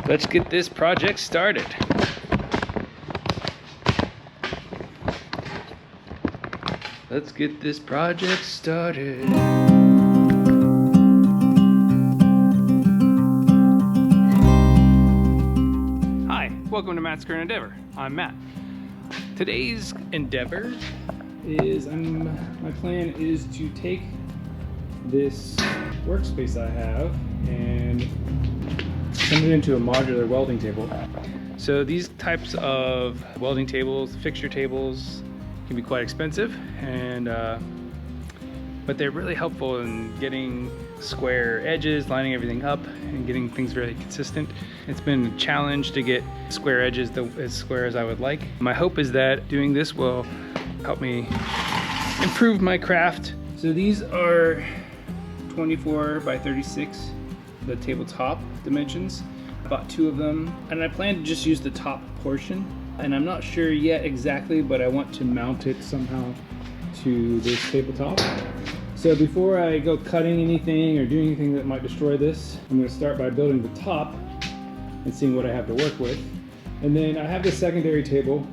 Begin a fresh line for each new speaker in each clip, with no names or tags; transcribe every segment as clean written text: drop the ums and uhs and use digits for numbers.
Let's get this project started. Let's get this project started. Hi, welcome to Matt's Current Endeavor. I'm Matt. Today's endeavor is my plan is to take this workspace I have and turn it into a modular welding table. So these types of welding tables, fixture tables, can be quite expensive, and but they're really helpful in getting square edges, lining everything up, and getting things very consistent. It's been a challenge to get square edges as square as I would like. My hope is that doing this will help me improve my craft. So these are 24 by 36, the tabletop dimensions. I bought 2 of them, and I plan to just use the top portion. And I'm not sure yet exactly, but I want to mount it somehow to this tabletop. So before I go cutting anything or doing anything that might destroy this, I'm going to start by building the top and seeing what I have to work with. And then I have this secondary table.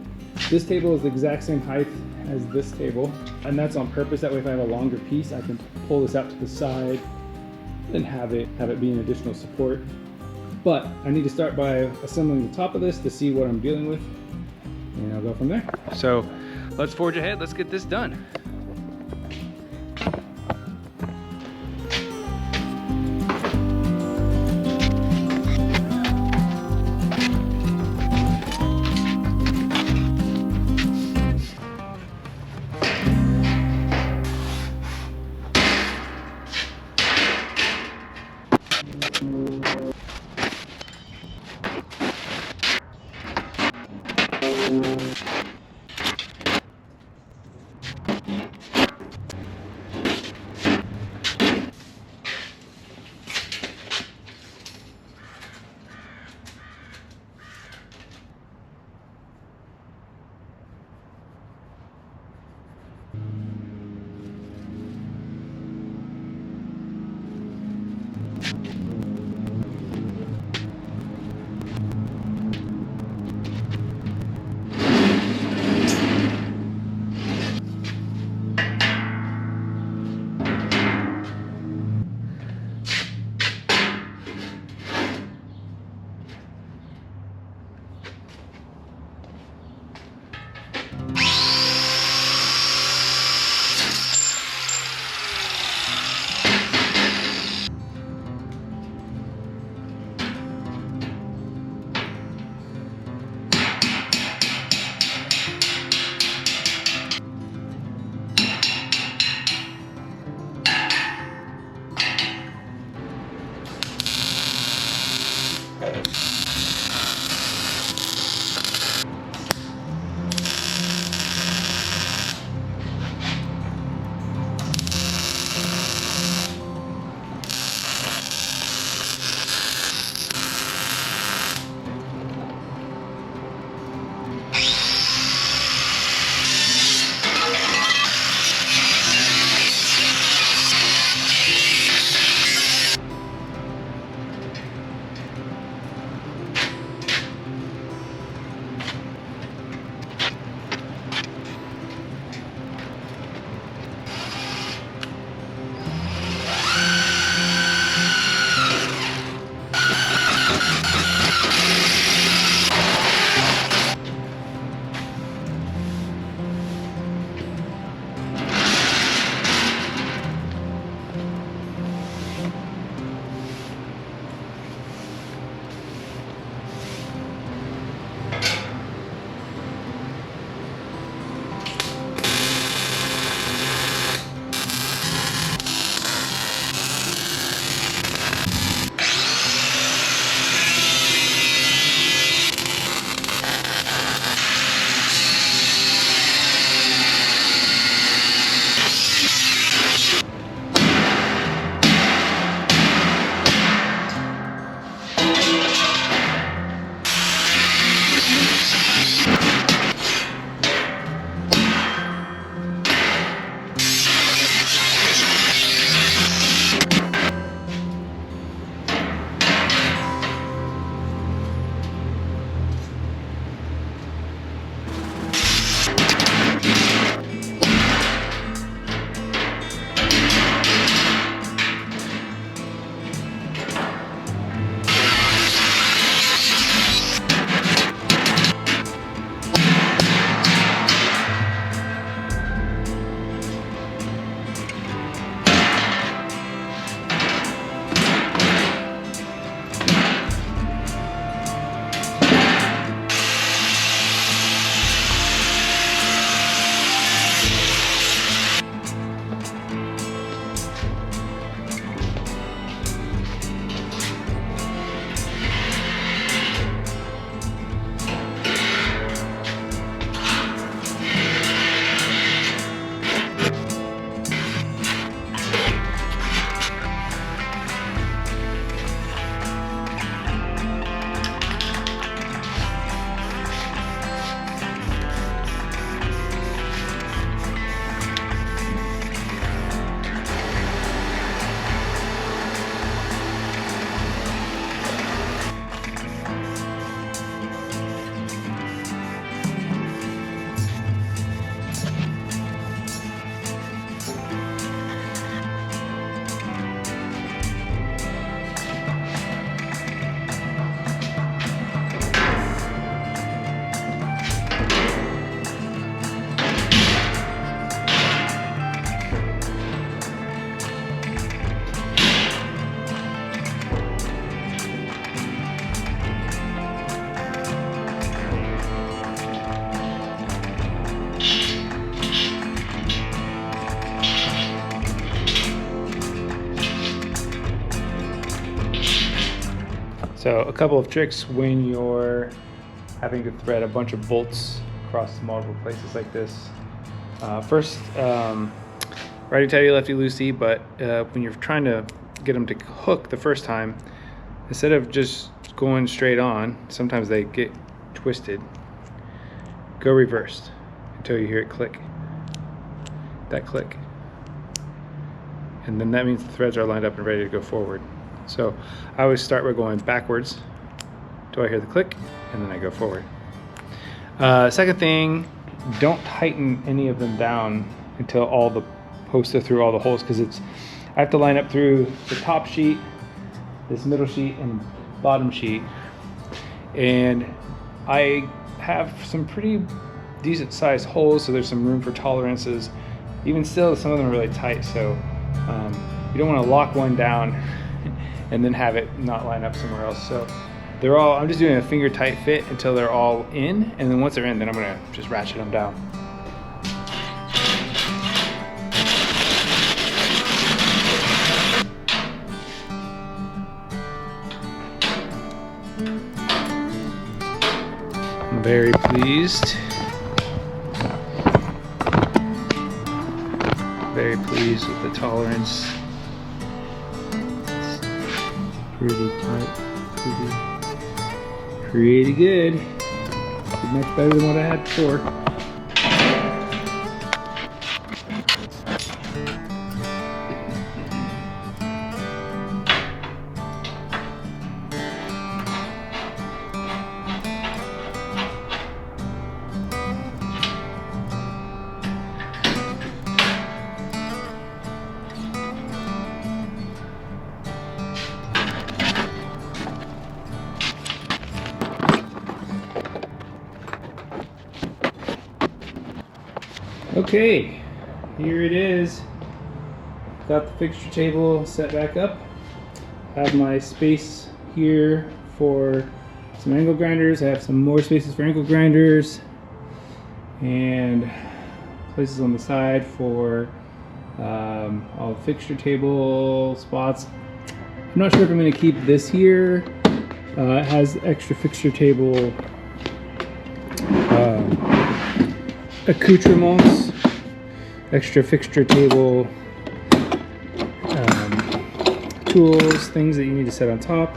This table is the exact same height as this table, and that's on purpose. That way if I have a longer piece, I can pull this out to the side and have it be an additional support. But I need to start by assembling the top of this to see what I'm dealing with, and I'll go from there. So let's forge ahead, let's get this done. So a couple of tricks when you're having to thread a bunch of bolts across multiple places like this. First, righty tighty, lefty loosey, but when you're trying to get them to hook the first time, instead of just going straight on, sometimes they get twisted. Go reversed until you hear it click. That click. And then that means the threads are lined up and ready to go forward. So I always start by going backwards till I hear the click, and then I go forward. Second thing, don't tighten any of them down until all the posts are through all the holes, because I have to line up through the top sheet, this middle sheet, and bottom sheet. And I have some pretty decent sized holes, so there's some room for tolerances. Even still, some of them are really tight, so you don't want to lock one down and then have it not line up somewhere else. So I'm just doing a finger tight fit until they're all in, and then once they're in, then I'm gonna just ratchet them down. I'm very pleased. Very pleased with the tolerance. It's pretty tight, pretty good. Much better than what I had before. Okay, here it is. Got the fixture table set back up. Have my space here for some angle grinders. I have some more spaces for angle grinders, and places on the side for all the fixture table spots. I'm not sure if I'm going to keep this here. It has extra fixture table accoutrements, extra fixture table tools, things that you need to set on top.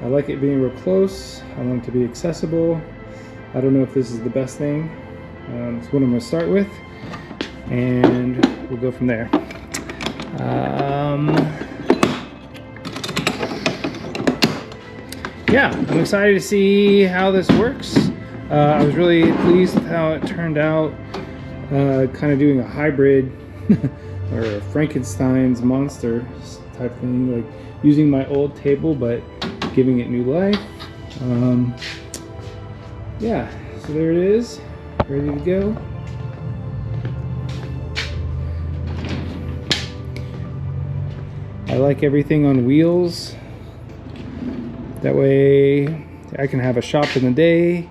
I like it being real close. I want it to be accessible. I don't know if this is the best thing. It's what I'm going to start with, and we'll go from there. Yeah, I'm excited to see how this works. I was really pleased with how it turned out, kind of doing a hybrid or a Frankenstein's monster type thing, like using my old table but giving it new life. Yeah, so there it is, ready to go. I like everything on wheels. That way I can have a shop in the day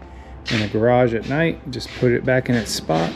and a garage at night. Just put it back in its spot.